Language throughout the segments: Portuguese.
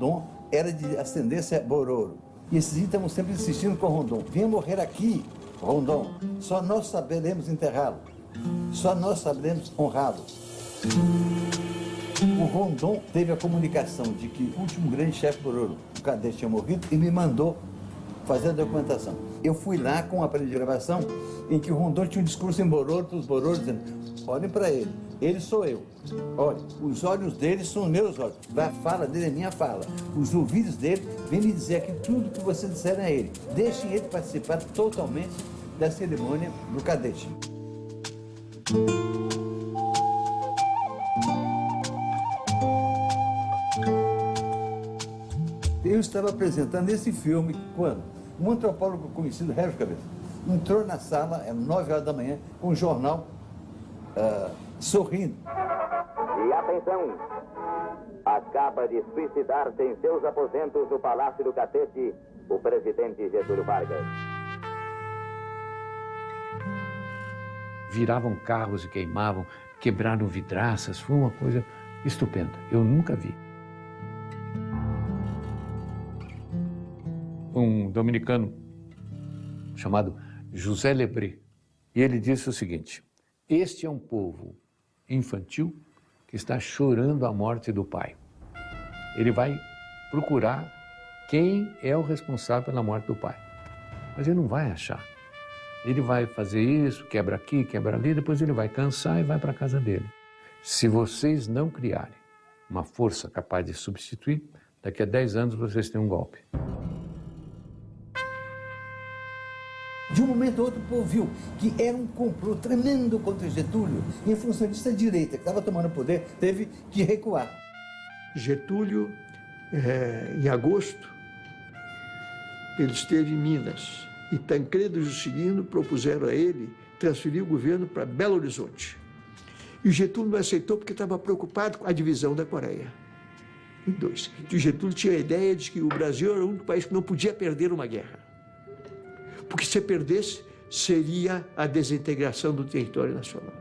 Rondon era de ascendência Bororo. E esses estavam sempre insistindo com o Rondon. Venha morrer aqui, Rondon. Só nós saberemos enterrá-lo. Só nós saberemos honrá-lo. O Rondon teve a comunicação de que o último grande chefe Bororo, o Cadete, tinha morrido e me mandou fazer a documentação. Eu fui lá com um aparelho de gravação em que o Rondon tinha um discurso em Bororo para os Bororos dizendo: olhem para ele sou eu. Olha, os olhos dele são meus olhos. A fala dele é minha fala. Os ouvidos dele vêm me dizer aqui tudo que vocês disserem a ele. Deixem ele participar totalmente da cerimônia do Cadete. Eu estava apresentando esse filme quando um antropólogo conhecido, Regis Cabeça, entrou na sala, às 9 horas da manhã, com um jornal, sorrindo. E atenção, acaba de suicidar-se em seus aposentos no Palácio do Catete o presidente Getúlio Vargas. Viravam carros e queimavam, quebraram vidraças, foi uma coisa estupenda, eu nunca vi. Um dominicano chamado José Lebré, e ele disse o seguinte: este é um povo infantil que está chorando a morte do pai. Ele vai procurar quem é o responsável pela morte do pai, mas ele não vai achar. Ele vai fazer isso, quebra aqui, quebra ali, depois ele vai cansar e vai para a casa dele. Se vocês não criarem uma força capaz de substituir, daqui a 10 anos vocês têm um golpe. De um momento a outro, o povo viu que era um complô tremendo contra Getúlio, e a funcionalista direita, que estava tomando poder, teve que recuar. Getúlio, em agosto, ele esteve em Minas, e Tancredo e Juscelino propuseram a ele transferir o governo para Belo Horizonte. E o Getúlio não aceitou porque estava preocupado com a divisão da Coreia em dois. E o Getúlio tinha a ideia de que o Brasil era o único país que não podia perder uma guerra. Porque se perdesse, seria a desintegração do território nacional.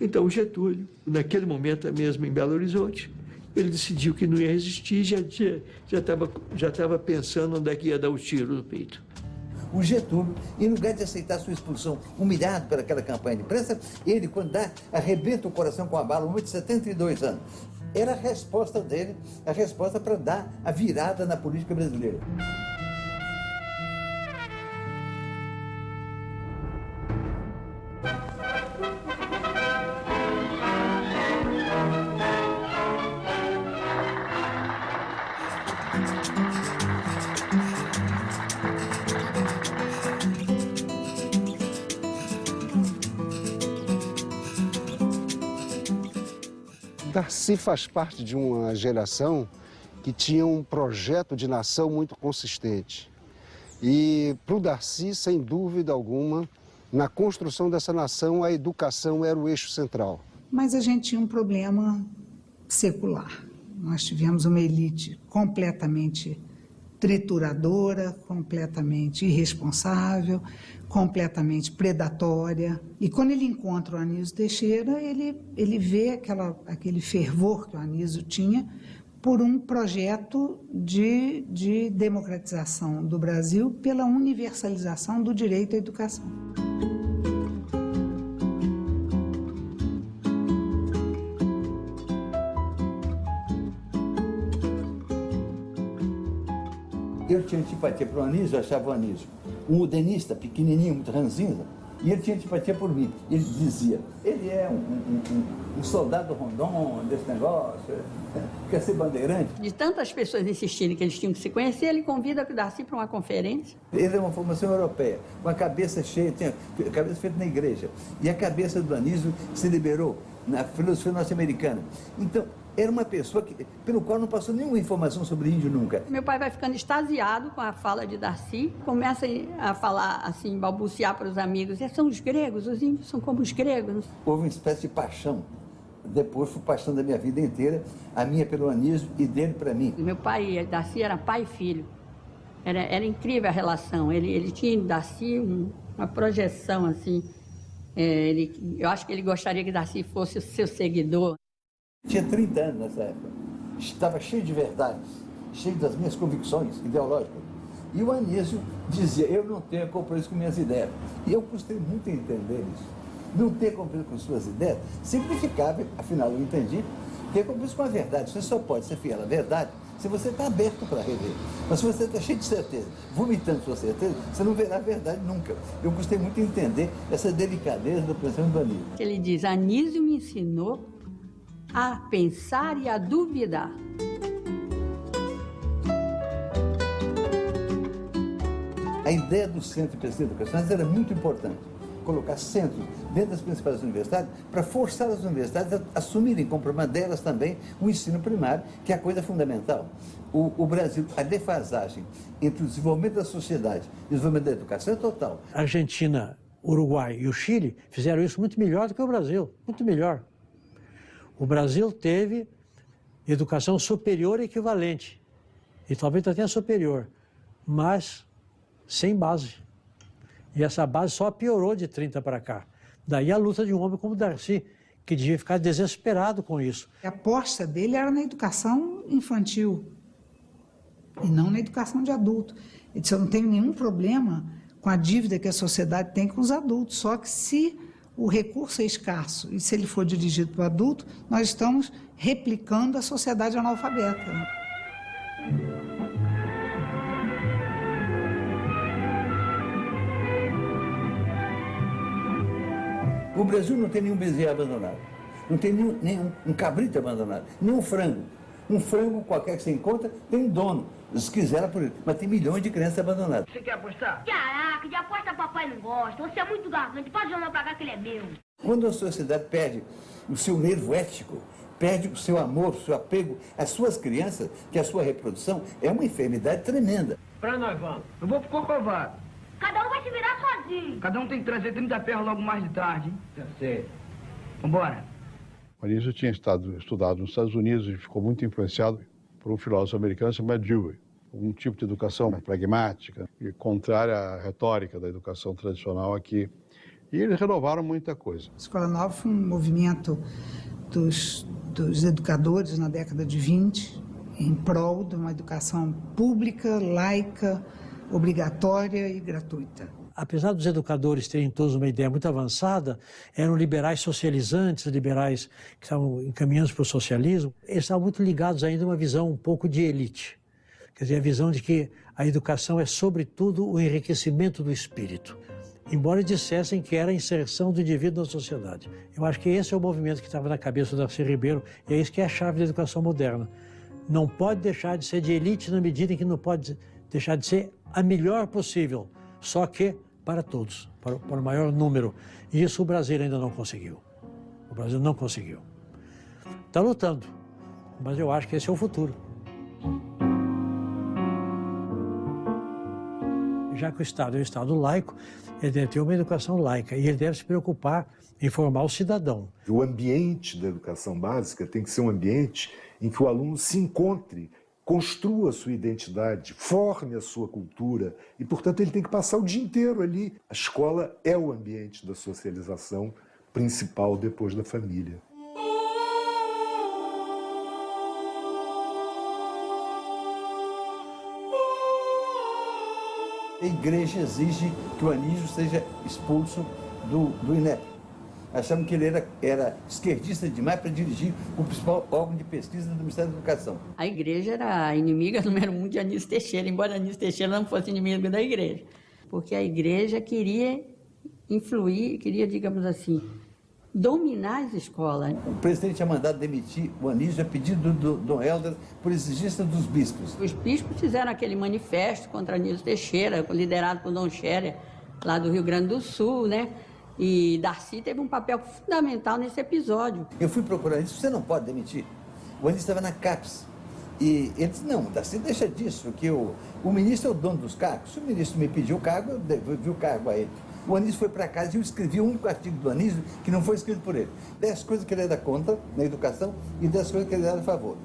Então o Getúlio, naquele momento mesmo em Belo Horizonte, ele decidiu que não ia resistir e já estava pensando onde é que ia dar o tiro no peito. O Getúlio, em lugar de aceitar sua expulsão, humilhado pelaquela campanha de imprensa, ele, quando dá, arrebenta o coração com a bala, um homem de 72 anos. Era a resposta dele, a resposta para dar a virada na política brasileira. Darcy faz parte de uma geração que tinha um projeto de nação muito consistente. E para o Darcy, sem dúvida alguma, na construção dessa nação, a educação era o eixo central. Mas a gente tinha um problema secular. Nós tivemos uma elite completamente trituradora, completamente irresponsável, completamente predatória. E quando ele encontra o Anísio Teixeira, ele vê aquele fervor que o Anísio tinha por um projeto de democratização do Brasil pela universalização do direito à educação. Eu tinha antipatia para o Anísio, eu achava o Anísio um udenista, pequenininho, muito ranzinza, e ele tinha antipatia por mim. Ele dizia, ele é um soldado Rondon desse negócio, quer ser bandeirante. De tantas pessoas insistirem que eles tinham que se conhecer, ele convida o Darcy para uma conferência. Ele é uma formação europeia, com a cabeça cheia, tinha a cabeça feita na igreja, e a cabeça do Anísio se liberou na filosofia norte-americana. Então, era uma pessoa pelo qual não passou nenhuma informação sobre índio nunca. Meu pai vai ficando extasiado com a fala de Darcy, começa a falar assim, balbuciar para os amigos, são os gregos, os índios são como os gregos. Houve uma espécie de paixão. Depois foi paixão da minha vida inteira, a minha pelo Anísio e dele para mim. Meu pai e Darcy era pai e filho. Era incrível a relação. Ele tinha em Darcy uma projeção assim. Eu acho que ele gostaria que Darcy fosse o seu seguidor. Tinha 30 anos nessa época. Estava cheio de verdades, cheio das minhas convicções ideológicas. E o Anísio dizia, eu não tenho compromisso com minhas ideias. E eu custei muito a entender isso. Não ter compromisso com suas ideias significava, afinal eu entendi, ter compromisso com a verdade. Você só pode ser fiel à verdade se você está aberto para rever. Mas se você está cheio de certeza, vomitando sua certeza, você não verá a verdade nunca. Eu gostei muito de entender essa delicadeza do pensamento do Anísio. Ele diz, Anísio me ensinou a pensar e a duvidar. A ideia do centro de pesquisa educacional era muito importante. Colocar centros dentro das principais universidades para forçar as universidades a assumirem como problema delas também o ensino primário, que é a coisa fundamental. O Brasil, a defasagem entre o desenvolvimento da sociedade e o desenvolvimento da educação é total. A Argentina, Uruguai e o Chile fizeram isso muito melhor do que o Brasil, muito melhor. O Brasil teve educação superior equivalente, e talvez até superior, mas sem base. E essa base só piorou de 30 para cá. Daí a luta de um homem como Darcy, que devia ficar desesperado com isso. A aposta dele era na educação infantil e não na educação de adulto. Ele disse, eu não tenho nenhum problema com a dívida que a sociedade tem com os adultos, só que se o recurso é escasso e se ele for dirigido para o adulto, nós estamos replicando a sociedade analfabeta. O Brasil não tem nenhum bezerro abandonado, não tem nenhum cabrito abandonado, nenhum frango. Um frango qualquer que você encontra tem um dono, se quiser por ele, mas tem milhões de crianças abandonadas. Você quer apostar? Caraca, de aposta papai não gosta, você é muito gargante, pode jogar pra cá que ele é meu. Quando a sociedade perde o seu nervo ético, perde o seu amor, o seu apego às suas crianças, que a sua reprodução é uma enfermidade tremenda. Pra nós vamos. Eu vou pro Corcovado. Cada um vai se virar sozinho. Cada um tem que trazer 30 ferros logo mais de tarde, hein? Tá certo. Vambora. O Anísio tinha estudado nos Estados Unidos e ficou muito influenciado por um filósofo americano chamado Dewey. Um tipo de educação pragmática e contrária à retórica da educação tradicional aqui. E eles renovaram muita coisa. A Escola Nova foi um movimento dos educadores na década de 20, em prol de uma educação pública, laica, obrigatória e gratuita. Apesar dos educadores terem todos uma ideia muito avançada, eram liberais socializantes, liberais que estavam encaminhando para o socialismo, eles estavam muito ligados ainda a uma visão um pouco de elite. Quer dizer, a visão de que a educação é, sobretudo, o enriquecimento do espírito. Embora dissessem que era a inserção do indivíduo na sociedade. Eu acho que esse é o movimento que estava na cabeça do Darcy Ribeiro, e é isso que é a chave da educação moderna. Não pode deixar de ser de elite na medida em que não pode deixar de ser a melhor possível, só que para todos, para o maior número. E isso o Brasil ainda não conseguiu. O Brasil não conseguiu. Está lutando, mas eu acho que esse é o futuro. Já que o Estado é um Estado laico, ele deve ter uma educação laica e ele deve se preocupar em formar o cidadão. O ambiente da educação básica tem que ser um ambiente em que o aluno se encontre, construa a sua identidade, forme a sua cultura e, portanto, ele tem que passar o dia inteiro ali. A escola é o ambiente da socialização principal depois da família. A igreja exige que o Anísio seja expulso do INEP. Achavam que ele era esquerdista demais para dirigir o principal órgão de pesquisa do Ministério da Educação. A igreja era a inimiga número 1 de Anísio Teixeira, embora Anísio Teixeira não fosse inimigo da igreja. Porque a igreja queria influir, queria, digamos assim, dominar as escolas. O presidente tinha mandado demitir o Anísio a pedido do Dom Helder por exigência dos bispos. Os bispos fizeram aquele manifesto contra Anísio Teixeira, liderado por Dom Scherer, lá do Rio Grande do Sul, né? E Darcy teve um papel fundamental nesse episódio. Eu fui procurar isso, você não pode demitir. O Anísio estava na CAPES. E ele disse, não, Darcy, deixa disso, porque o ministro é o dono dos cargos. Se o ministro me pediu o cargo, eu devolvi o cargo a ele. O Anísio foi para casa e eu escrevi o único artigo do Anísio que não foi escrito por ele. 10 coisas que ele era contra na educação e 10 coisas que ele era a favor.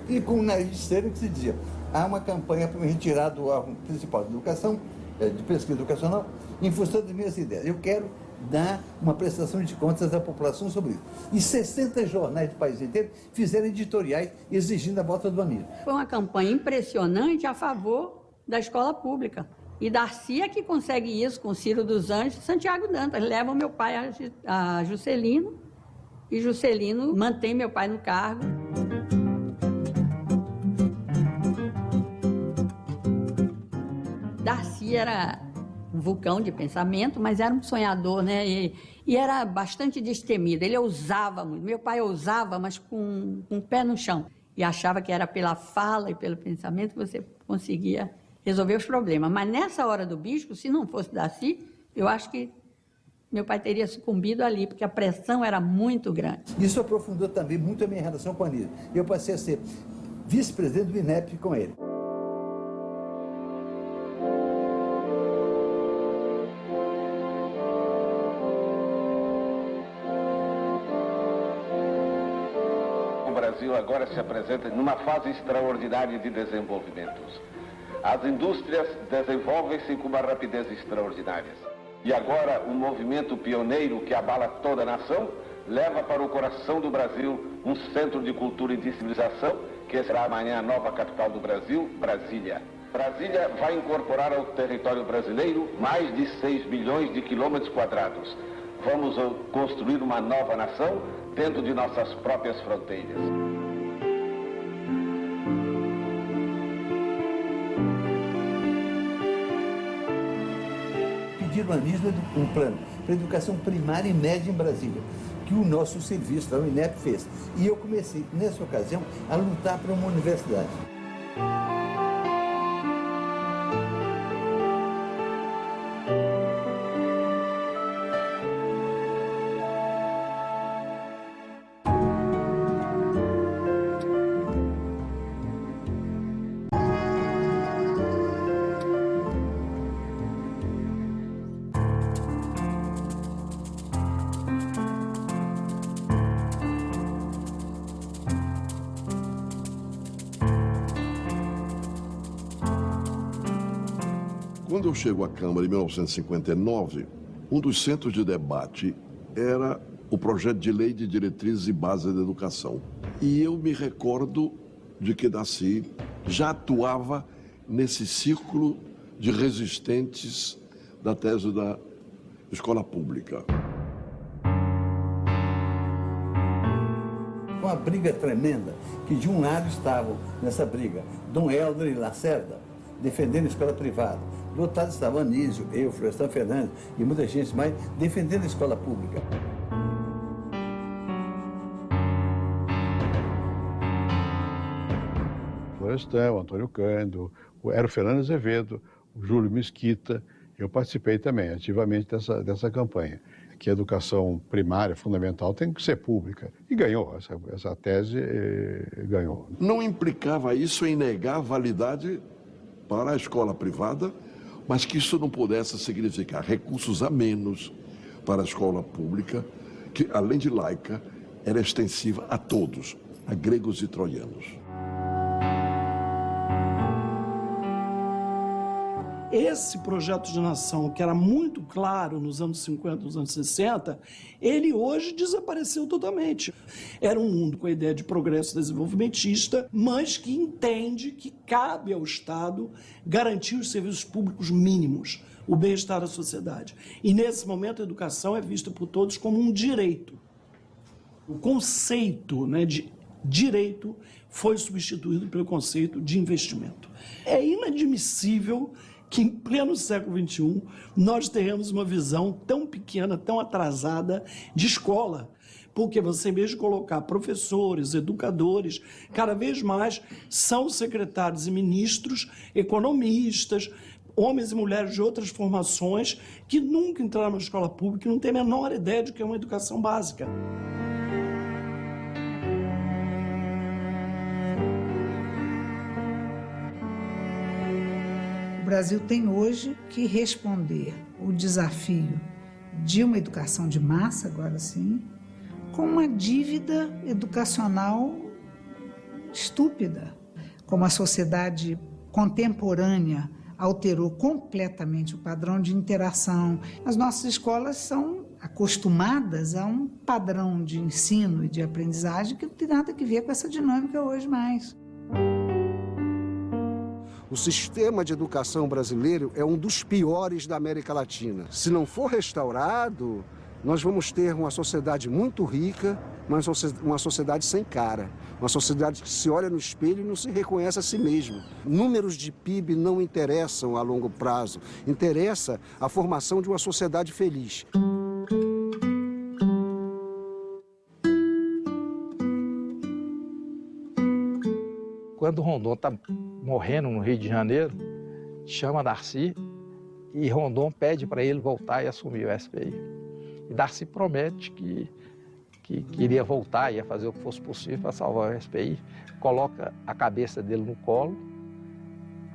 E com o nariz de cera que se dizia, há uma campanha para me retirar do órgão principal de educação, de pesquisa educacional, em função das minhas ideias. Eu quero dar uma prestação de contas à população sobre isso. E 60 jornais do país inteiro fizeram editoriais exigindo a volta do Anísio. Foi uma campanha impressionante a favor da escola pública. E Darcy é que consegue isso com Ciro dos Anjos e Santiago Dantas. Levam meu pai a Juscelino e Juscelino mantém meu pai no cargo. Darcy era um vulcão de pensamento, mas era um sonhador, né? E era bastante destemido. Ele ousava muito. Meu pai ousava, mas com o pé no chão. E achava que era pela fala e pelo pensamento que você conseguia resolver os problemas. Mas nessa hora do bicho, se não fosse Darcy, eu acho que meu pai teria sucumbido ali, porque a pressão era muito grande. Isso aprofundou também muito a minha relação com o Anísio. Eu passei a ser vice-presidente do INEP com ele. O Brasil agora se apresenta numa fase extraordinária de desenvolvimento. As indústrias desenvolvem-se com uma rapidez extraordinária. E agora um movimento pioneiro que abala toda a nação leva para o coração do Brasil um centro de cultura e de civilização que será amanhã a nova capital do Brasil, Brasília. Brasília vai incorporar ao território brasileiro mais de 6 milhões de quilômetros quadrados. Vamos construir uma nova nação dentro de nossas próprias fronteiras. Pediram ao Anísio um plano para educação primária e média em Brasília, que o nosso serviço da UNEP fez. E eu comecei, nessa ocasião, a lutar para uma universidade. Quando eu chego à Câmara em 1959, um dos centros de debate era o projeto de lei de diretrizes e bases da educação. E eu me recordo de que Darcy já atuava nesse círculo de resistentes da tese da escola pública. Uma briga tremenda, que de um lado estavam nessa briga Dom Helder e Lacerda, defendendo a escola privada. Do outro lado estava Anísio, eu, Florestan Fernandes e muita gente mais defendendo a escola pública. Florestan, o Antônio Cândido, o Hélio Fernando Azevedo, o Júlio Mesquita. Eu participei também ativamente dessa campanha, que a educação primária, fundamental, tem que ser pública. E ganhou, essa tese ganhou. Não implicava isso em negar a validade para a escola privada, mas que isso não pudesse significar recursos a menos para a escola pública, que, além de laica, era extensiva a todos, a gregos e troianos. Esse projeto de nação, que era muito claro nos anos 50, nos anos 60, ele hoje desapareceu totalmente. Era um mundo com a ideia de progresso desenvolvimentista, mas que entende que cabe ao Estado garantir os serviços públicos mínimos, o bem-estar da sociedade. E nesse momento a educação é vista por todos como um direito. O conceito, de direito foi substituído pelo conceito de investimento. É inadmissível que em pleno século XXI nós tenhamos uma visão tão pequena, tão atrasada de escola. Porque você, em vez de colocar professores, educadores, cada vez mais são secretários e ministros, economistas, homens e mulheres de outras formações que nunca entraram na escola pública e não têm a menor ideia de que é uma educação básica. O Brasil tem hoje que responder o desafio de uma educação de massa, agora sim, com uma dívida educacional estúpida. Como a sociedade contemporânea alterou completamente o padrão de interação. As nossas escolas são acostumadas a um padrão de ensino e de aprendizagem que não tem nada a ver com essa dinâmica hoje mais. O sistema de educação brasileiro é um dos piores da América Latina. Se não for restaurado, nós vamos ter uma sociedade muito rica, mas uma sociedade sem cara. Uma sociedade que se olha no espelho e não se reconhece a si mesmo. Números de PIB não interessam a longo prazo. Interessa a formação de uma sociedade feliz. Quando Rondon está morrendo no Rio de Janeiro, chama Darcy e Rondon pede para ele voltar e assumir o SPI. E Darcy promete que iria voltar, ia fazer o que fosse possível para salvar o SPI, coloca a cabeça dele no colo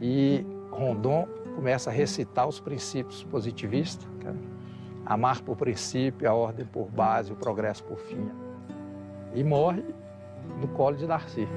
e Rondon começa a recitar os princípios positivistas, cara. Amar por princípio, a ordem por base, o progresso por fim. E morre no colo de Darcy.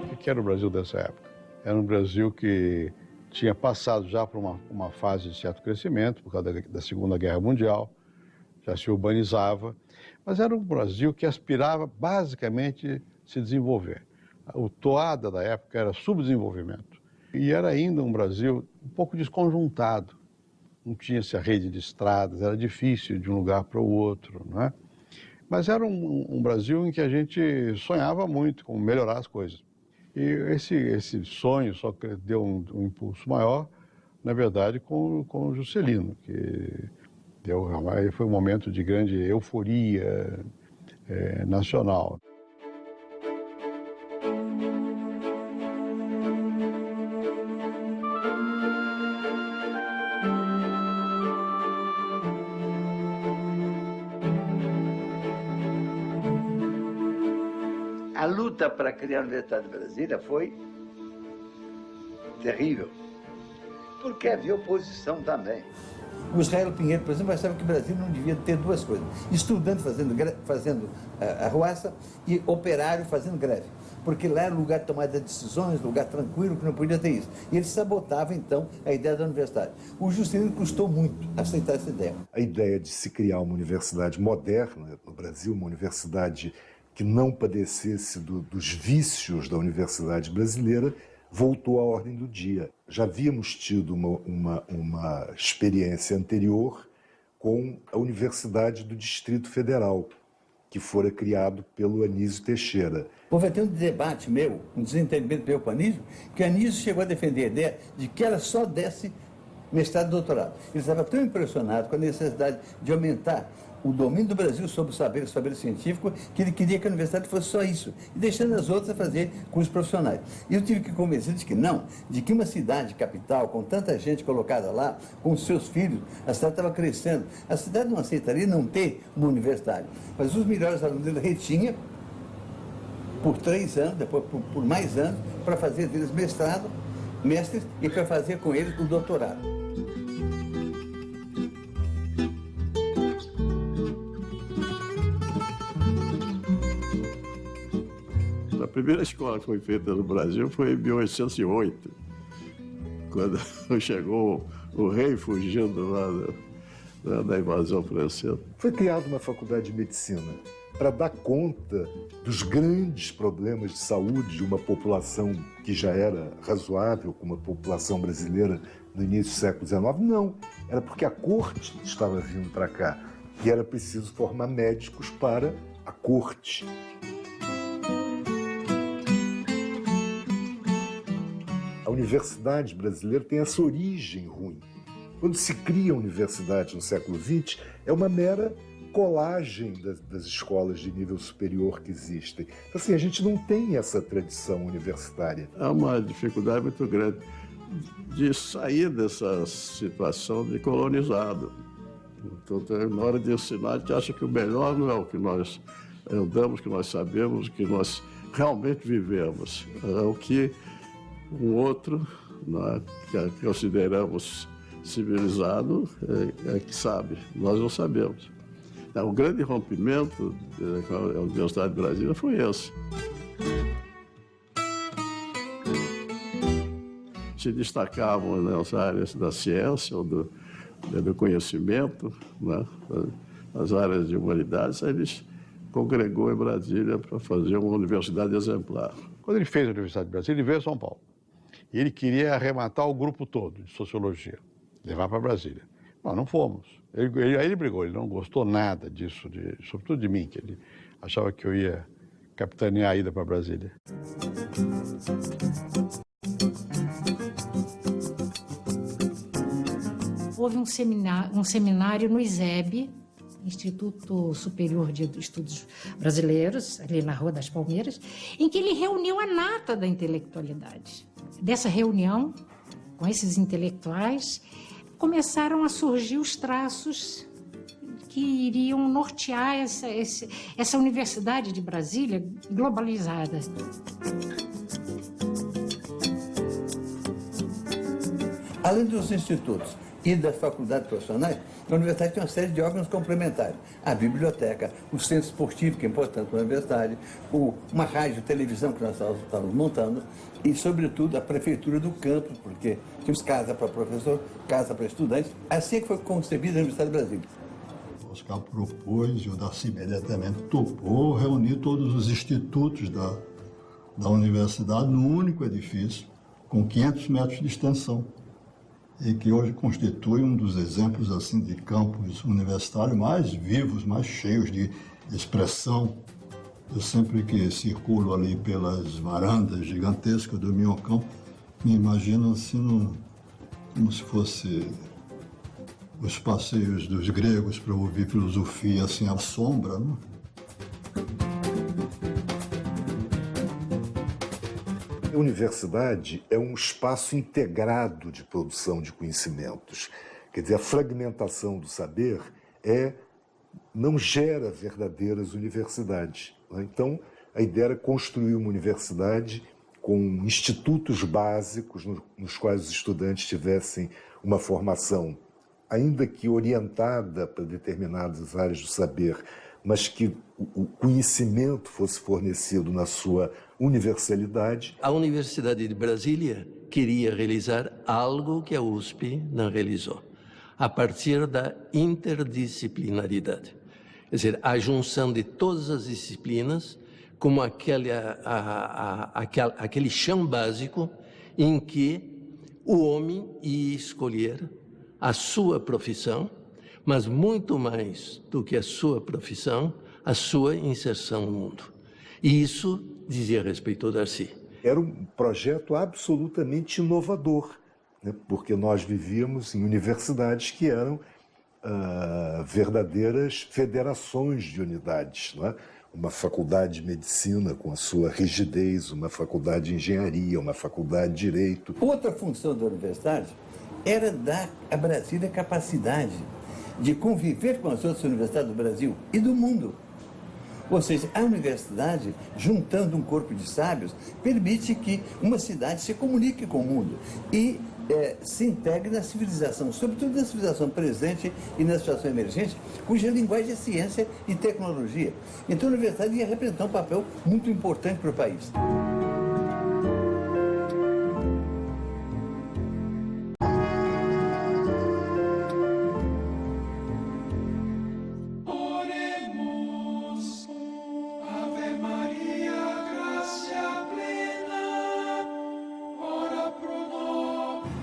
O que era o Brasil dessa época? Era um Brasil que tinha passado já por uma fase de certo crescimento, por causa da Segunda Guerra Mundial, já se urbanizava, mas era um Brasil que aspirava basicamente a se desenvolver. O toada da época era subdesenvolvimento. E era ainda um Brasil um pouco desconjuntado. Não tinha-se a rede de estradas, era difícil de um lugar para o outro, não é? Mas era um Brasil em que a gente sonhava muito com melhorar as coisas. E esse sonho só deu um impulso maior, na verdade, com o Juscelino, que foi um momento de grande euforia nacional. A luta para criar a Universidade de Brasília foi terrível, porque havia oposição também. O Israel Pinheiro, por exemplo, achava que o Brasil não devia ter duas coisas: estudante fazendo arruaça e operário fazendo greve, porque lá era o lugar de tomada de decisões, lugar tranquilo, que não podia ter isso. E ele sabotava, então, a ideia da universidade. O Juscelino custou muito aceitar essa ideia. A ideia de se criar uma universidade moderna no Brasil, uma universidade que não padecesse dos vícios da universidade brasileira, voltou à ordem do dia. Já havíamos tido uma experiência anterior com a Universidade do Distrito Federal, que fora criado pelo Anísio Teixeira. Houve até um debate meu, um desentendimento meu com o Anísio, que o Anísio chegou a defender a ideia de que ela só desse mestrado e doutorado. Ele estava tão impressionado com a necessidade de aumentar o domínio do Brasil sobre o saber científico, que ele queria que a universidade fosse só isso, e deixando as outras a fazer cursos profissionais. E eu tive que convencer de que não, de que uma cidade capital, com tanta gente colocada lá, com os seus filhos, a cidade estava crescendo. A cidade não aceitaria não ter uma universidade. Mas os melhores alunos dele retinha por 3 anos, depois por mais anos, para fazer deles mestrado, mestres, e para fazer com eles o doutorado. A primeira escola que foi feita no Brasil foi em 1808, quando chegou o rei fugindo lá da invasão francesa. Foi criada uma faculdade de medicina para dar conta dos grandes problemas de saúde de uma população que já era razoável, como a população brasileira no início do século XIX. Não, era porque a corte estava vindo para cá e era preciso formar médicos para a corte. A universidade brasileira tem essa origem ruim. Quando se cria a universidade no século XX, é uma mera colagem das escolas de nível superior que existem. Então, assim, a gente não tem essa tradição universitária. Há uma dificuldade muito grande de sair dessa situação de colonizado. Então, na hora de ensinar, a gente acha que o melhor não é o que nós andamos, que nós sabemos, que nós realmente vivemos. O que um outro, né, que consideramos civilizado, é que sabe. Nós não sabemos. O grande rompimento com a Universidade de Brasília foi esse. Se destacavam nas áreas da ciência ou do conhecimento, né, nas áreas de humanidades, eles congregou em Brasília para fazer uma universidade exemplar. Quando ele fez a Universidade de Brasília, ele veio a São Paulo. E ele queria arrematar o grupo todo de sociologia, levar para Brasília. Nós não fomos. Aí ele brigou, ele não gostou nada disso, sobretudo de mim, que ele achava que eu ia capitanear a ida para Brasília. Houve um seminário no ISEB, Instituto Superior de Estudos Brasileiros, ali na Rua das Palmeiras, em que ele reuniu a nata da intelectualidade. Dessa reunião, com esses intelectuais, começaram a surgir os traços que iriam nortear essa Universidade de Brasília globalizada. Além dos institutos e das faculdades profissionais, a universidade tem uma série de órgãos complementares. A biblioteca, o centro esportivo, que é importante para a universidade, uma rádio, televisão que nós estamos montando e, sobretudo, a prefeitura do campus, porque tínhamos casa para professor, casa para estudantes. Assim que foi concebida a Universidade de Brasília. O Oscar propôs, e o Darcy imediatamente topou, reunir todos os institutos da universidade num único edifício, com 500 metros de extensão, e que hoje constitui um dos exemplos assim de campus universitário mais vivos, mais cheios de expressão. Eu sempre que circulo ali pelas varandas gigantescas do Minhocão, me imagino assim como se fosse os passeios dos gregos para ouvir filosofia assim à sombra, né? A universidade é um espaço integrado de produção de conhecimentos. Quer dizer, a fragmentação do saber não gera verdadeiras universidades. Né? Então, a ideia era construir uma universidade com institutos básicos nos quais os estudantes tivessem uma formação, ainda que orientada para determinadas áreas do saber, mas que o conhecimento fosse fornecido na sua universalidade. A Universidade de Brasília queria realizar algo que a USP não realizou, a partir da interdisciplinaridade. Quer dizer, a junção de todas as disciplinas como aquele chão básico em que o homem ia escolher a sua profissão, mas muito mais do que a sua profissão, a sua inserção no mundo. E isso dizia respeito ao Darcy. Era um projeto absolutamente inovador, né? Porque nós vivíamos em universidades que eram verdadeiras federações de unidades, não é? Uma faculdade de medicina com a sua rigidez, uma faculdade de engenharia, uma faculdade de direito. Outra função da universidade era dar a Brasília capacidade de conviver com as outras universidades do Brasil e do mundo. Ou seja, a universidade, juntando um corpo de sábios, permite que uma cidade se comunique com o mundo e se integre na civilização, sobretudo na civilização presente e na situação emergente, cuja linguagem é ciência e tecnologia. Então a universidade ia representar um papel muito importante para o país.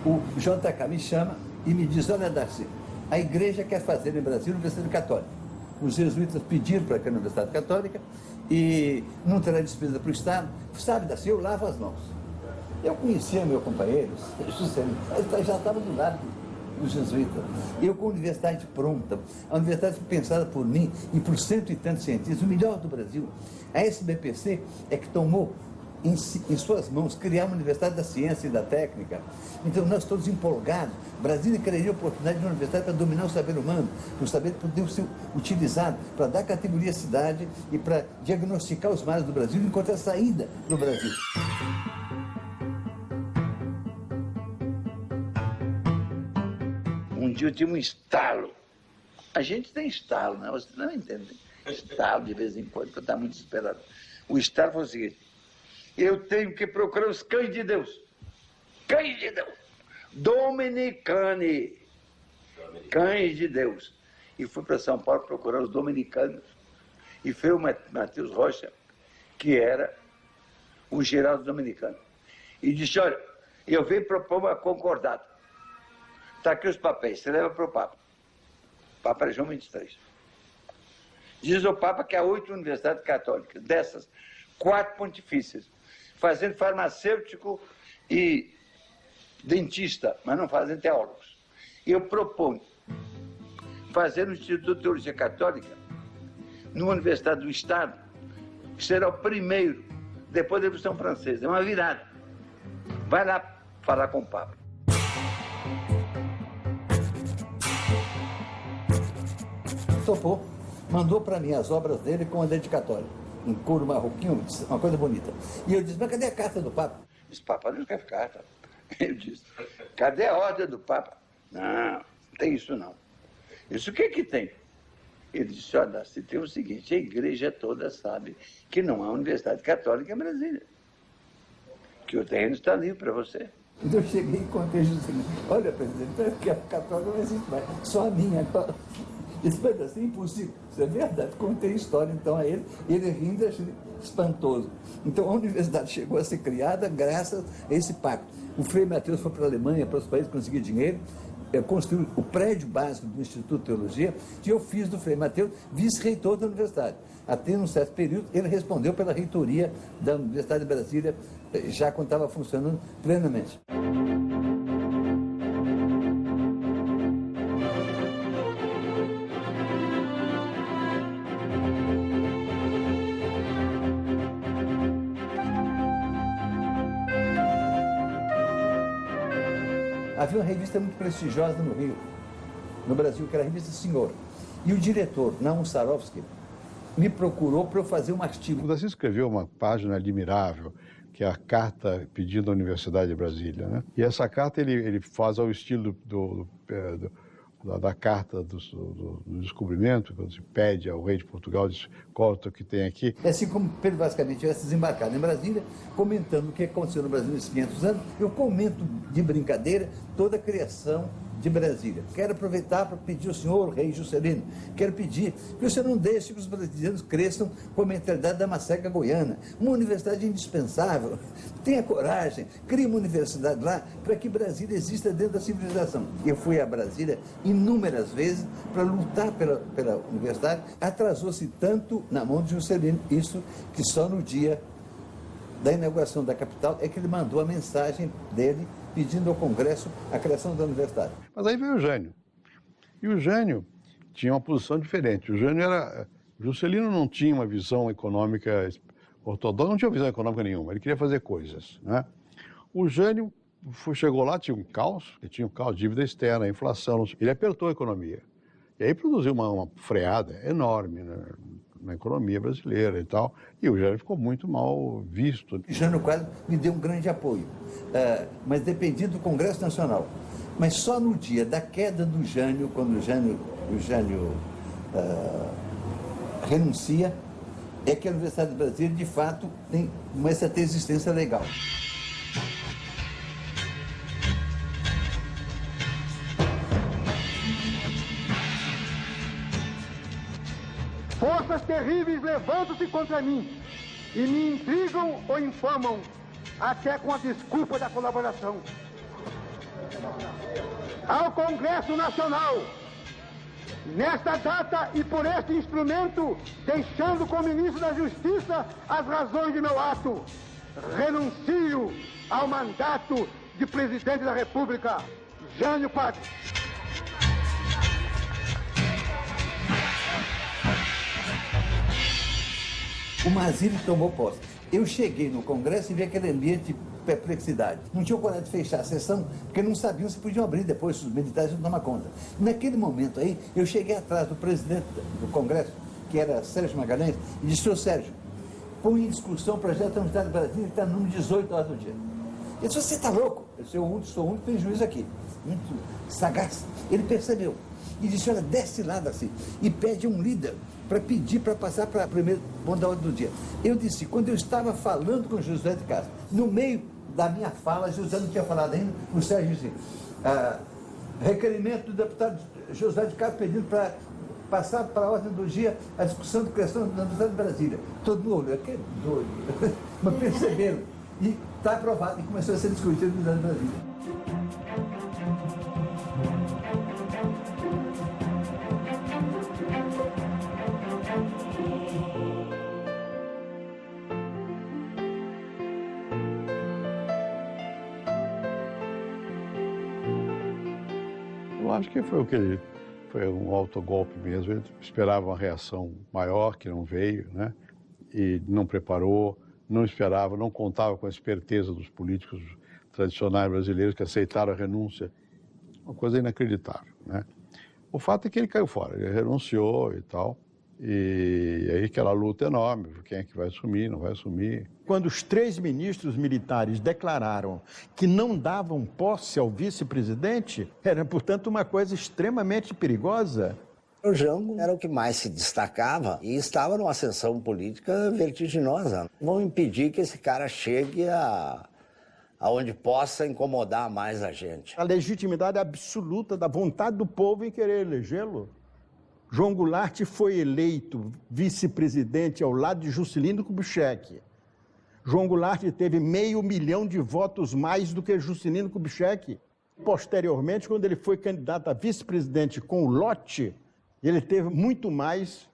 O JK me chama e me diz: olha, Darcy, a igreja quer fazer no Brasil a Universidade Católica. Os jesuítas pediram para que a Universidade Católica e não terá despesa para o Estado. Sabe, Darcy, eu lavo as mãos. Eu conhecia meu companheiro, Juscelino, já estava do lado dos jesuítas. Eu com a universidade pronta, a universidade pensada por mim e por cento e tantos cientistas, o melhor do Brasil. A SBPC é que tomou em suas mãos criar uma universidade da ciência e da técnica. Então nós todos empolgados. Brasília queria a oportunidade de uma universidade para dominar o saber humano, para o saber poder ser utilizado para dar categoria à cidade e para diagnosticar os males do Brasil e encontrar saída do Brasil. Um dia eu tive um estalo. A gente tem estalo, né? Você não entende. Estalo de vez em quando, quando está muito desesperado. O estalo foi o seguinte: eu tenho que procurar os cães de Deus. Cães de Deus. Dominicani. Cães de Deus. E fui para São Paulo procurar os dominicanos. E foi o Matheus Rocha, que era o geral dos dominicanos. E disse: olha, eu venho propor uma concordata. Está aqui os papéis, você leva para o Papa. O Papa era João 23. Diz o Papa que há 8 universidades católicas, dessas, 4 pontifícias, fazendo farmacêutico e dentista, mas não fazem teólogos. E eu proponho fazer no Instituto de Teologia Católica, numa universidade do Estado, que será o primeiro, depois da Revolução Francesa. É uma virada. Vai lá falar com o Papa. Topou, mandou para mim as obras dele com a dedicatória, em couro marroquino, uma coisa bonita. E eu disse: mas cadê a carta do Papa? Ele disse: Papa não quer carta. Eu disse: cadê a ordem do Papa? Não tem isso não. Isso o que que tem? Ele disse: olha, se tem o seguinte, a igreja toda sabe que não há universidade católica em Brasília, que o terreno está livre para você. Então eu cheguei e contei o seguinte: olha, presidente, que a católica não existe mais, só a minha agora. Esse pedaço é impossível. Isso é verdade. Contei a história então a ele, e ele rindo, achei espantoso. Então a universidade chegou a ser criada graças a esse pacto. O Frei Mateus foi para a Alemanha, para os países, conseguir dinheiro, construiu o prédio básico do Instituto de Teologia, que eu fiz do Frei Mateus vice-reitor da universidade. Até num certo período, ele respondeu pela reitoria da Universidade de Brasília, já quando estava funcionando plenamente. Havia uma revista muito prestigiosa no Rio, no Brasil, que era a revista Senhor. E o diretor, Naum Sarovski, me procurou para eu fazer um artigo. O Darcy escreveu uma página admirável, que é a carta pedindo à Universidade de Brasília, né? E essa carta ele faz ao estilo da carta do descobrimento, quando se pede ao rei de Portugal, diz: qual é o que tem aqui? É assim como Pedro Vascamente tivesse desembarcado em Brasília, comentando o que aconteceu no Brasil nesses 500 anos, eu comento de brincadeira toda a criação de Brasília. Quero aproveitar para pedir ao senhor, rei Juscelino, quero pedir que o senhor não deixe que os brasileiros cresçam com a mentalidade da maceca goiana. Uma universidade indispensável. Tenha coragem, crie uma universidade lá para que Brasília exista dentro da civilização. Eu fui a Brasília inúmeras vezes para lutar pela universidade. Atrasou-se tanto na mão de Juscelino, isso que só no dia da inauguração da capital é que ele mandou a mensagem dele pedindo ao Congresso a criação da universidade. Mas aí veio o Jânio. E o Jânio tinha uma posição diferente. O Jânio era... Juscelino não tinha uma visão econômica ortodoxa, não tinha visão econômica nenhuma. Ele queria fazer coisas, né? O Jânio chegou lá, tinha um caos, dívida externa, inflação. Ele apertou a economia. E aí produziu uma freada enorme, né, na economia brasileira e tal, e o Jânio ficou muito mal visto. Jânio Quadros me deu um grande apoio, mas dependia do Congresso Nacional. Mas só no dia da queda do Jânio, quando o Jânio renuncia, é que a Universidade de Brasília, de fato, começa a ter existência legal. Forças terríveis levantam-se contra mim e me intrigam ou infamam, até com a desculpa da colaboração. Ao Congresso Nacional, nesta data e por este instrumento, deixando como ministro da Justiça as razões de meu ato, renuncio ao mandato de presidente da República. Jânio Quadros. O Mazzilli tomou posse. Eu cheguei no Congresso e vi aquele ambiente de perplexidade. Não tinham coragem de fechar a sessão, porque não sabiam se podiam abrir depois, se os militares iam tomar conta. Naquele momento aí, eu cheguei atrás do presidente do Congresso, que era Sérgio Magalhães, e disse: "Ô Sérgio, põe em discussão o projeto da Unidade do Brasil, que está no número 18 horas do dia." Ele disse: "Você está louco?" Eu disse: "Eu sou o único que tem juiz aqui." Muito sagaz. Ele percebeu. E disse: "Olha, desce lá, assim, e pede um líder para pedir para passar para a primeira ponto da ordem do dia." Eu disse: quando eu estava falando com o José de Castro, no meio da minha fala, José não tinha falado ainda, o Sérgio disse: requerimento do deputado José de Castro pedindo para passar para a ordem do dia a discussão de questão da Universidade de Brasília. Todo mundo olhou: que doido. Mas perceberam. E está aprovado, e começou a ser discutido na Universidade de Brasília. Eu acho que foi foi um autogolpe mesmo. Ele esperava uma reação maior, que não veio, né? E não preparou, não esperava, não contava com a esperteza dos políticos tradicionais brasileiros que aceitaram a renúncia. Uma coisa inacreditável, né? O fato é que ele caiu fora, ele renunciou e tal. E aí aquela luta enorme, quem é que vai assumir, não vai assumir. Quando os 3 ministros militares declararam que não davam posse ao vice-presidente, era, portanto, uma coisa extremamente perigosa. O Jango era o que mais se destacava e estava numa ascensão política vertiginosa. Vão impedir que esse cara chegue aonde possa incomodar mais a gente. A legitimidade absoluta da vontade do povo em querer elegê-lo. João Goulart foi eleito vice-presidente ao lado de Juscelino Kubitschek. João Goulart teve 500 mil de votos mais do que Juscelino Kubitschek. Posteriormente, quando ele foi candidato a vice-presidente com o lote, ele teve muito mais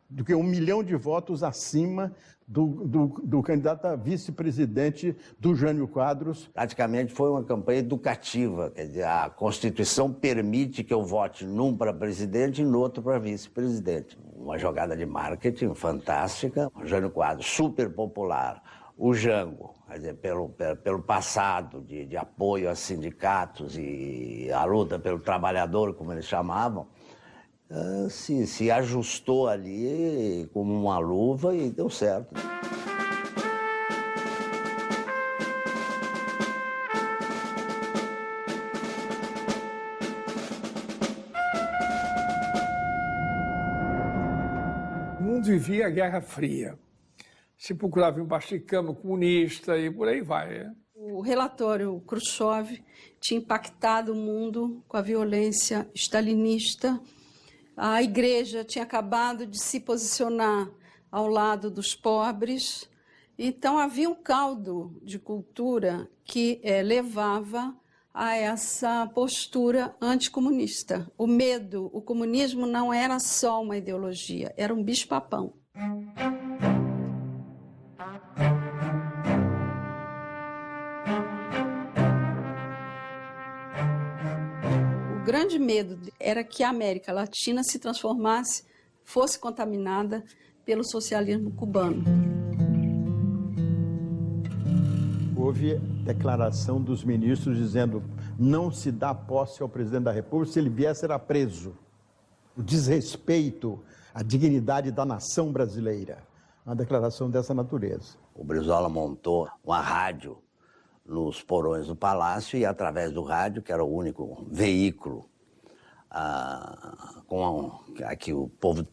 do que 1 milhão de votos acima do candidato a vice-presidente do Jânio Quadros. Praticamente foi uma campanha educativa, quer dizer, a Constituição permite que eu vote num para presidente e no outro para vice-presidente. Uma jogada de marketing fantástica. O Jânio Quadros, super popular. O Jango, quer dizer, pelo passado de apoio a sindicatos e a luta pelo trabalhador, como eles chamavam, se ajustou ali como uma luva e deu certo. O mundo vivia a Guerra Fria. Se procurava embaixo de cama comunista e por aí vai. O relatório Khrushchev tinha impactado o mundo com a violência stalinista. A igreja tinha acabado de se posicionar ao lado dos pobres. Então, havia um caldo de cultura que levava a essa postura anticomunista. O medo, o comunismo não era só uma ideologia, era um bicho-papão. O grande medo era que a América Latina se transformasse, fosse contaminada pelo socialismo cubano. Houve declaração dos ministros dizendo não se dá posse ao presidente da República, se ele vier será preso. O desrespeito à dignidade da nação brasileira. Uma declaração dessa natureza. O Brizola montou uma rádio nos porões do Palácio e, através do rádio, que era o único veículo a que o povo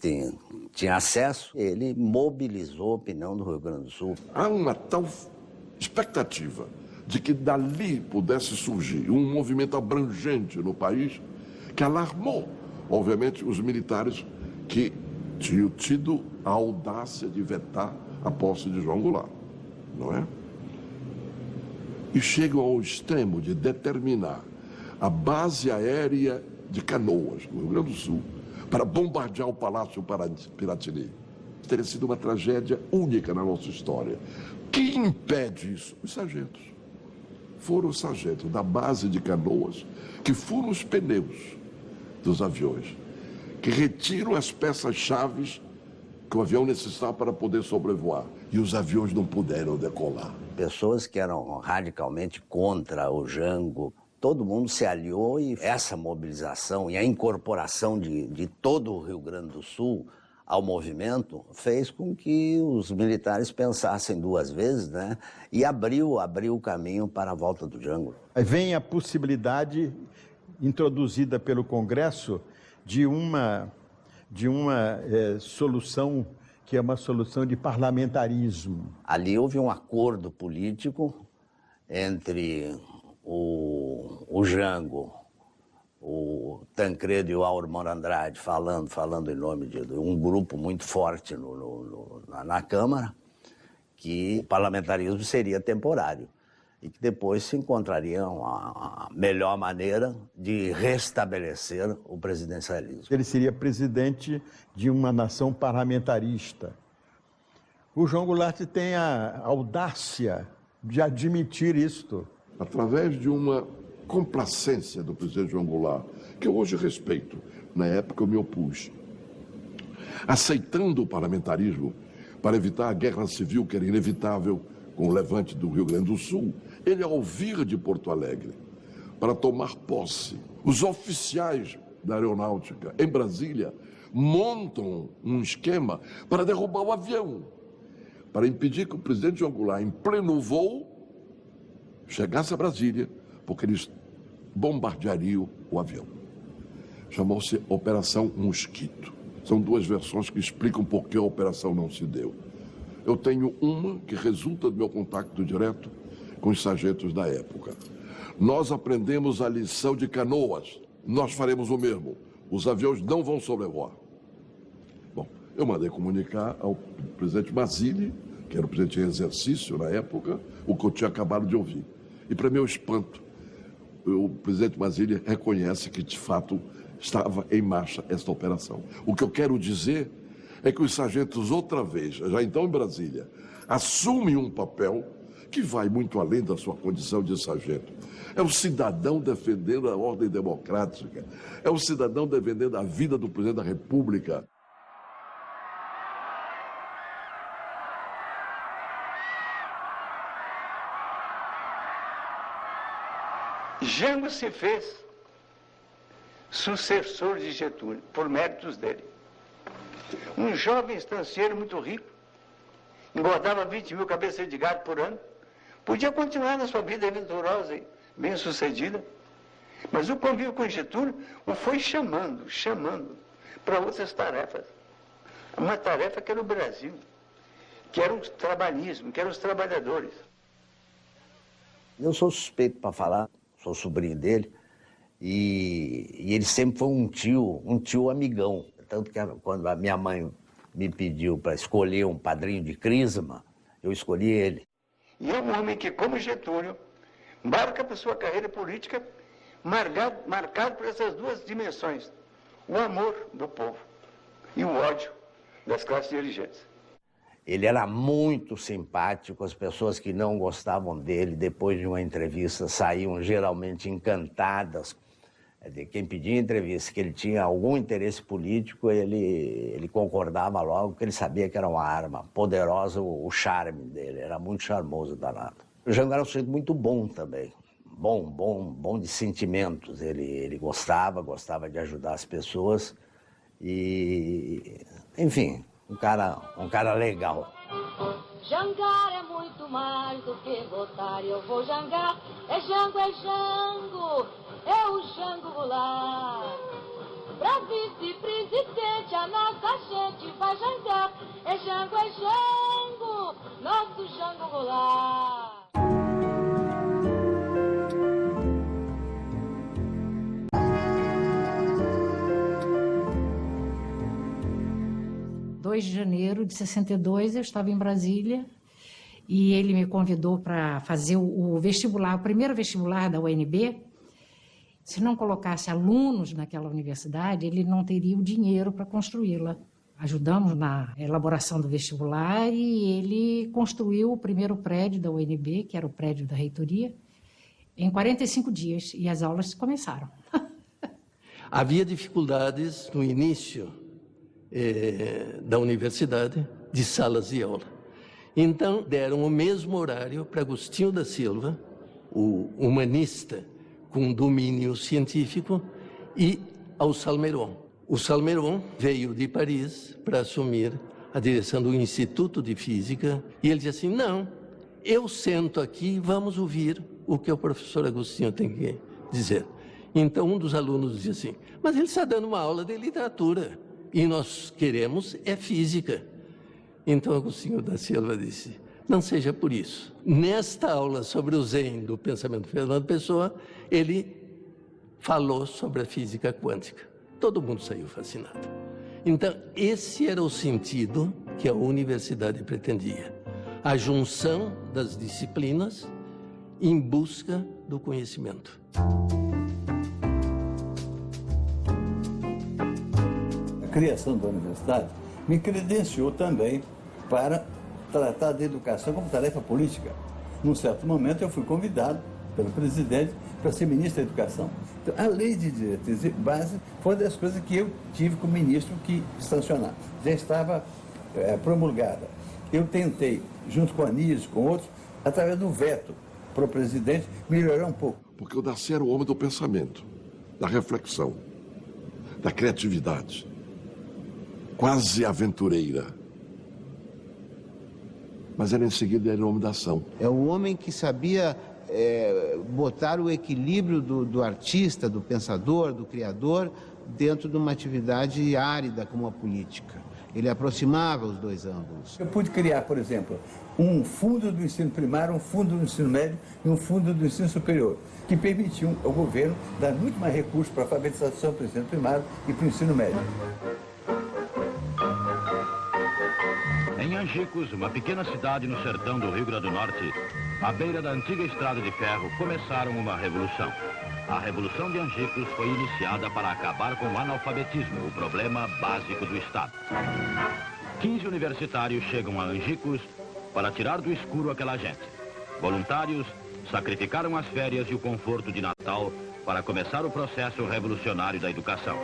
tinha acesso, ele mobilizou a opinião do Rio Grande do Sul. Há uma tal expectativa de que dali pudesse surgir um movimento abrangente no país que alarmou, obviamente, os militares que tinham tido a audácia de vetar a posse de João Goulart, não é? E chegam ao extremo de determinar a base aérea de Canoas, no Rio Grande do Sul, para bombardear o Palácio Piratini. Teria sido uma tragédia única na nossa história. Quem impede isso? Os sargentos. Foram os sargentos da base de Canoas que furam os pneus dos aviões, que retiram as peças-chave que o avião necessitava para poder sobrevoar. e os aviões não puderam decolar. Pessoas que eram radicalmente contra o Jango, todo mundo se aliou e essa mobilização e a incorporação de todo o Rio Grande do Sul ao movimento fez com que os militares pensassem duas vezes, né? E abriu o caminho para a volta do Jango. Aí vem a possibilidade introduzida pelo Congresso de uma solução que é uma solução de parlamentarismo. Ali houve um acordo político entre o Jango, o Tancredo e o Aurmar Andrade falando em nome de um grupo muito forte na Câmara, que o parlamentarismo seria temporário e que depois se encontrariam a melhor maneira de restabelecer o presidencialismo. Ele seria presidente de uma nação parlamentarista. O João Goulart tem a audácia de admitir isto. Através de uma complacência do presidente João Goulart, que eu hoje respeito, na época eu me opus, aceitando o parlamentarismo para evitar a guerra civil que era inevitável com o levante do Rio Grande do Sul, ele, ao vir de Porto Alegre para tomar posse, os oficiais da aeronáutica em Brasília montam um esquema para derrubar o avião, para impedir que o presidente João Goulart, em pleno voo, chegasse a Brasília, porque eles bombardeariam o avião. Chamou-se Operação Mosquito. São duas versões que explicam por que a operação não se deu. Eu tenho uma que resulta do meu contato direto com os sargentos da época. Nós aprendemos a lição de Canoas. Nós faremos o mesmo. Os aviões não vão sobrevoar. Bom, eu mandei comunicar ao presidente Mazzilli, que era o presidente em exercício na época, o que eu tinha acabado de ouvir. E, para meu espanto, o presidente Mazzilli reconhece que, de fato, estava em marcha esta operação. O que eu quero dizer é que os sargentos, outra vez, já então em Brasília, assumem um papel que vai muito além da sua condição de sargento. É o cidadão defendendo a ordem democrática, é o cidadão defendendo a vida do presidente da República. Jango se fez sucessor de Getúlio, por méritos dele. Um jovem estancieiro muito rico, engordava 20 mil cabeças de gado por ano, podia continuar na sua vida aventurosa e bem-sucedida, mas o convívio com Getúlio o foi chamando para outras tarefas. Uma tarefa que era o Brasil, que era o trabalhismo, que eram os trabalhadores. Eu sou suspeito para falar, sou sobrinho dele, e ele sempre foi um tio amigão. Tanto que quando a minha mãe me pediu para escolher um padrinho de crisma, eu escolhi ele. E é um homem que, como Getúlio, marca para sua carreira política marcado por essas duas dimensões: o amor do povo e o ódio das classes dirigentes. Ele era muito simpático, as pessoas que não gostavam dele, depois de uma entrevista, saíam geralmente encantadas. Quem pedia entrevista, que ele tinha algum interesse político, ele concordava logo, porque ele sabia que era uma arma poderosa, o charme dele, era muito charmoso, danado. O Jango era um sujeito muito bom também, bom de sentimentos, ele gostava de ajudar as pessoas e, enfim, um cara legal. Jangar é muito mais do que votar, eu vou jangar, é Jango, é o Jango Goulart. Pra vice-presidente a nossa gente vai jangar, é Jango, nosso Jango Goulart. Em 2 de janeiro de 62, eu estava em Brasília e ele me convidou para fazer o vestibular, o primeiro vestibular da UNB. Se não colocasse alunos naquela universidade, ele não teria o dinheiro para construí-la. Ajudamos na elaboração do vestibular e ele construiu o primeiro prédio da UNB, que era o prédio da reitoria, em 45 dias, e as aulas começaram. Havia dificuldades no início da universidade, de salas de aula. Então, deram o mesmo horário para Agostinho da Silva, o humanista com domínio científico, e ao Salmeron. O Salmeron veio de Paris para assumir a direção do Instituto de Física, e ele disse assim, não, eu sento aqui e vamos ouvir o que o professor Agostinho tem que dizer. Então um dos alunos disse assim, mas ele está dando uma aula de literatura, e nós queremos é física. Então Agostinho da Silva disse, não seja por isso. Nesta aula sobre o Zen do pensamento de Fernando Pessoa, ele falou sobre a física quântica. Todo mundo saiu fascinado. Então, esse era o sentido que a universidade pretendia. A junção das disciplinas em busca do conhecimento. A criação da universidade me credenciou também para tratar da educação como tarefa política. Num certo momento, eu fui convidado pelo presidente para ser ministro da Educação. Então, a lei de diretriz e base foi uma das coisas que eu tive como ministro que sancionar. Já estava promulgada. Eu tentei, junto com a Anísio, com outros, através do veto para o presidente, melhorar um pouco. Porque o Darcy era o homem do pensamento, da reflexão, da criatividade, quase aventureira. Mas em seguida era o homem da ação. É o homem que sabia botar o equilíbrio do artista, do pensador, do criador, dentro de uma atividade árida como a política. Ele aproximava os dois ângulos. Eu pude criar, por exemplo, um fundo do ensino primário, um fundo do ensino médio e um fundo do ensino superior, que permitiam ao governo dar muito mais recursos para a alfabetização, para o ensino primário e para o ensino médio. Em Angicos, uma pequena cidade no sertão do Rio Grande do Norte, à beira da antiga estrada de ferro, começaram uma revolução. A Revolução de Angicos foi iniciada para acabar com o analfabetismo, o problema básico do Estado. 15 universitários chegam a Angicos para tirar do escuro aquela gente. Voluntários sacrificaram as férias e o conforto de Natal para começar o processo revolucionário da educação.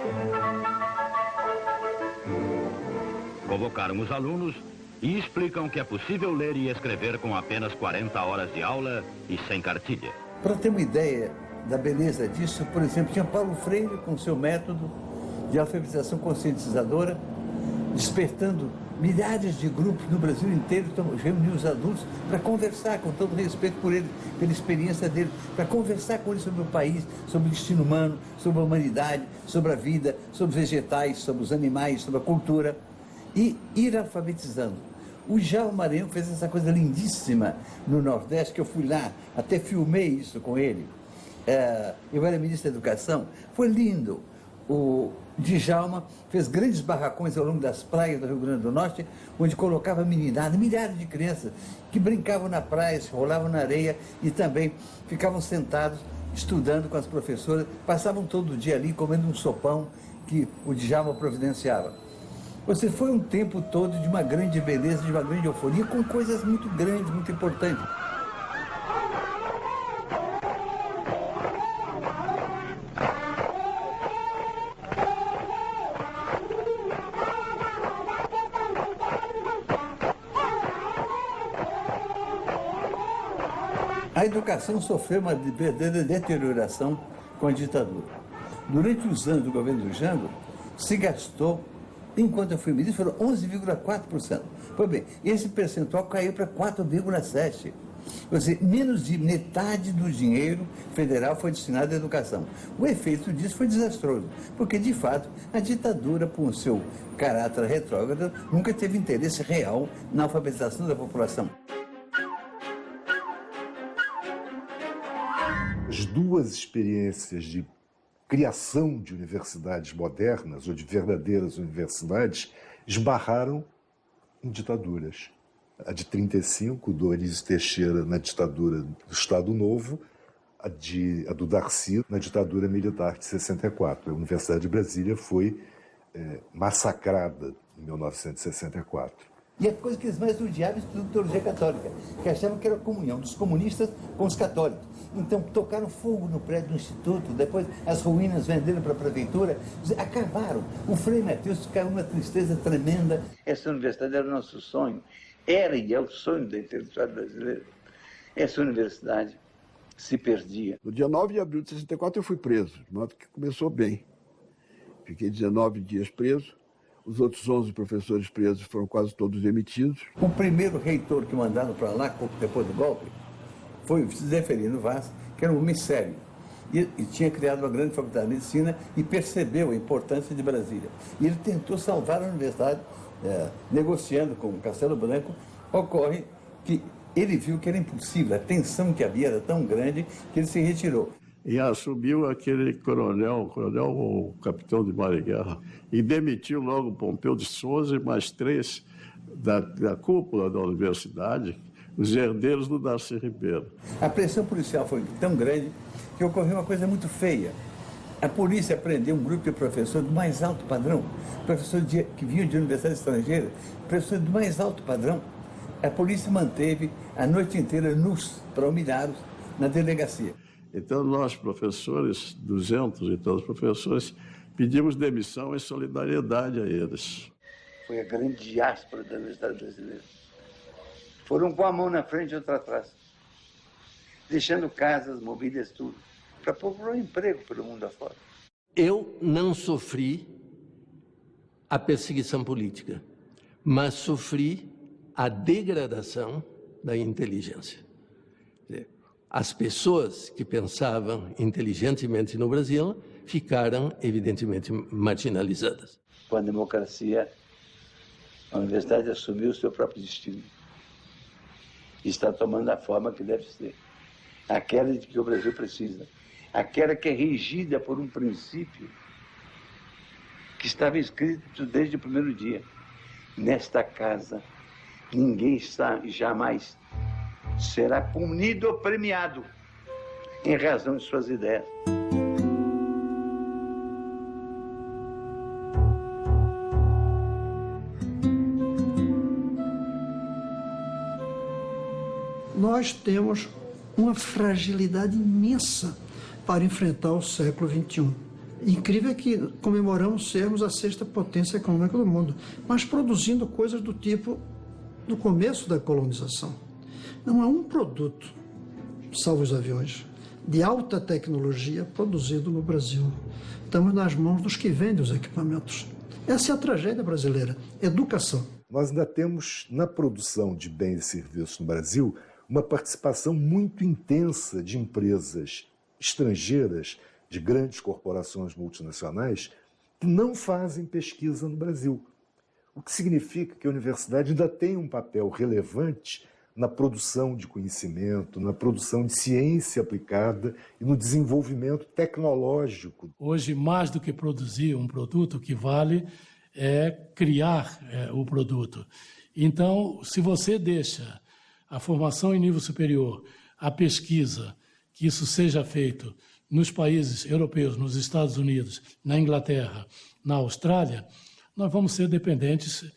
Convocaram os alunos e explicam que é possível ler e escrever com apenas 40 horas de aula e sem cartilha. Para ter uma ideia da beleza disso, por exemplo, tinha Paulo Freire com seu método de alfabetização conscientizadora, despertando milhares de grupos no Brasil inteiro, reuniu os adultos para conversar, com todo respeito por ele, pela experiência dele, para conversar com ele sobre o país, sobre o destino humano, sobre a humanidade, sobre a vida, sobre os vegetais, sobre os animais, sobre a cultura, e ir alfabetizando. O Djalma Maranhão fez essa coisa lindíssima no Nordeste, que eu fui lá, até filmei isso com ele. Eu era ministro da Educação, foi lindo. O Djalma fez grandes barracões ao longo das praias do Rio Grande do Norte, onde colocava meninada, milhares de crianças que brincavam na praia, se rolavam na areia e também ficavam sentados estudando com as professoras, passavam todo o dia ali comendo um sopão que o Djalma providenciava. Você foi um tempo todo de uma grande beleza, de uma grande euforia, com coisas muito grandes, muito importantes. A educação sofreu uma verdadeira deterioração com a ditadura. Durante os anos do governo do Jango, se gastou, enquanto eu fui ministro, foram 11,4%. Pois bem, esse percentual caiu para 4,7%. Ou seja, menos de metade do dinheiro federal foi destinado à educação. O efeito disso foi desastroso, porque, de fato, a ditadura, por seu caráter retrógrado, nunca teve interesse real na alfabetização da população. As duas experiências de criação de universidades modernas ou de verdadeiras universidades esbarraram em ditaduras. A de 35, do Anísio Teixeira na ditadura do Estado Novo, a do Darcy na ditadura militar de 64. A Universidade de Brasília foi massacrada em 1964. E a coisa que eles mais odiavam é a teologia católica, que achavam que era a comunhão dos comunistas com os católicos. Então, tocaram fogo no prédio do Instituto, depois as ruínas venderam para a prefeitura, acabaram. O Frei Mateus caiu numa tristeza tremenda. Essa universidade era o nosso sonho. era e é o sonho da intelectualidade brasileira, essa universidade se perdia. No dia 9 de abril de 64 eu fui preso, de modo que começou bem. Fiquei 19 dias preso, os outros 11 professores presos foram quase todos demitidos. O primeiro reitor que mandaram para lá, depois do golpe, foi o Zeferino Vaz, que era um homem sério. E tinha criado uma grande faculdade de medicina e percebeu a importância de Brasília. E ele tentou salvar a universidade, negociando com o Castelo Branco. Ocorre que ele viu que era impossível, a tensão que havia era tão grande que ele se retirou. E assumiu aquele coronel ou capitão de mar e guerra, e demitiu logo Pompeu de Souza e mais 3 da cúpula da universidade, os herdeiros do Darcy Ribeiro. A pressão policial foi tão grande que ocorreu uma coisa muito feia. A polícia prendeu um grupo de professores do mais alto padrão, professores que vinham de universidades estrangeiras, professores do mais alto padrão. A polícia manteve a noite inteira nus para humilhá-los na delegacia. Então nós, professores, 200 e tantos professores, pedimos demissão em solidariedade a eles. Foi a grande diáspora da Universidade Brasileira. Foram com a mão na frente e outra atrás, deixando casas, mobílias, tudo, para procurar emprego pelo mundo afora. Eu não sofri a perseguição política, mas sofri a degradação da inteligência. As pessoas que pensavam inteligentemente no Brasil ficaram, evidentemente, marginalizadas. Com a democracia, a universidade assumiu o seu próprio destino. E está tomando a forma que deve ser. Aquela de que o Brasil precisa. Aquela que é regida por um princípio que estava escrito desde o primeiro dia. Nesta casa, ninguém jamais será punido ou premiado em razão de suas ideias. Nós temos uma fragilidade imensa para enfrentar o século XXI. Incrível é que comemoramos sermos a 6ª potência econômica do mundo, mas produzindo coisas do tipo do começo da colonização. Não há um produto, salvo os aviões, de alta tecnologia produzido no Brasil. Estamos nas mãos dos que vendem os equipamentos. Essa é a tragédia brasileira, educação. Nós ainda temos, na produção de bens e serviços no Brasil, uma participação muito intensa de empresas estrangeiras, de grandes corporações multinacionais, que não fazem pesquisa no Brasil. O que significa que a universidade ainda tem um papel relevante na produção de conhecimento, na produção de ciência aplicada e no desenvolvimento tecnológico. Hoje, mais do que produzir um produto, o que vale é criar o produto. Então, se você deixa a formação em nível superior, a pesquisa, que isso seja feito nos países europeus, nos Estados Unidos, na Inglaterra, na Austrália, nós vamos ser dependentes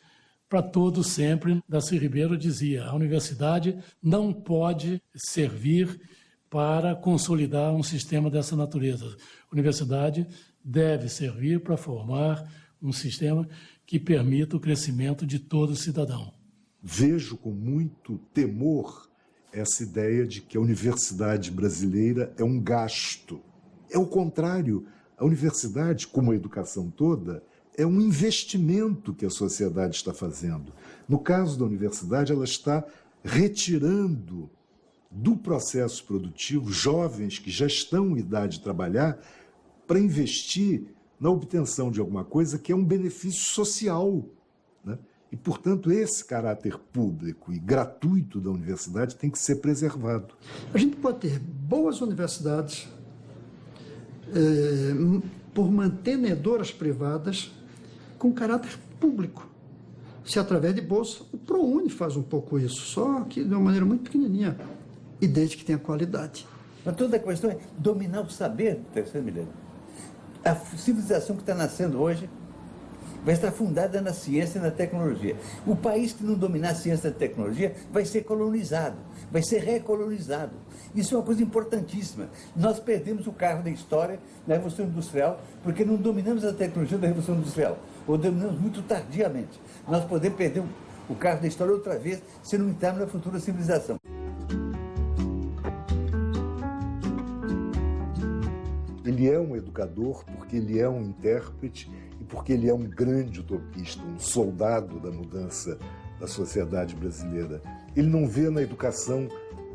para todo sempre. Darcy Ribeiro dizia, a universidade não pode servir para consolidar um sistema dessa natureza. A universidade deve servir para formar um sistema que permita o crescimento de todo cidadão. Vejo com muito temor essa ideia de que a universidade brasileira é um gasto. É o contrário. A universidade, como a educação toda, é um investimento que a sociedade está fazendo. No caso da universidade, ela está retirando do processo produtivo jovens que já estão em idade de trabalhar para investir na obtenção de alguma coisa que é um benefício social, né? E, portanto, esse caráter público e gratuito da universidade tem que ser preservado. A gente pode ter boas universidades por mantenedoras privadas com caráter público. Se através de bolsa, o ProUni faz um pouco isso, só que de uma maneira muito pequenininha, e desde que tenha qualidade. Mas toda a questão é dominar o saber do terceiro milênio. A civilização que está nascendo hoje vai estar fundada na ciência e na tecnologia. O país que não dominar a ciência e a tecnologia vai ser colonizado, vai ser recolonizado. Isso é uma coisa importantíssima. Nós perdemos o carro da história na Revolução Industrial porque não dominamos a tecnologia da Revolução Industrial, ou dominamos muito tardiamente. Nós podemos perder o caso da história outra vez, se não entrarmos na futura civilização. Ele é um educador porque ele é um intérprete e porque ele é um grande utopista, um soldado da mudança da sociedade brasileira. Ele não vê na educação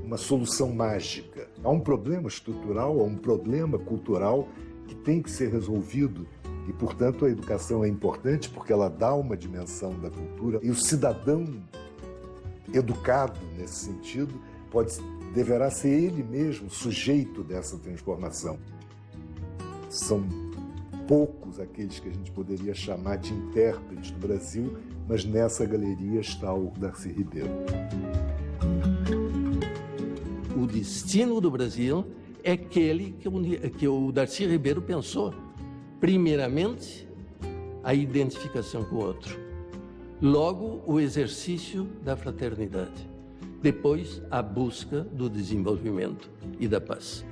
uma solução mágica. Há um problema estrutural, há um problema cultural que tem que ser resolvido e, portanto, a educação é importante porque ela dá uma dimensão da cultura e o cidadão educado nesse sentido deverá ser ele mesmo sujeito dessa transformação. São poucos aqueles que a gente poderia chamar de intérpretes do Brasil, mas nessa galeria está o Darcy Ribeiro. O destino do Brasil é aquele que o Darcy Ribeiro pensou. Primeiramente, a identificação com o outro. Logo, o exercício da fraternidade. Depois, a busca do desenvolvimento e da paz.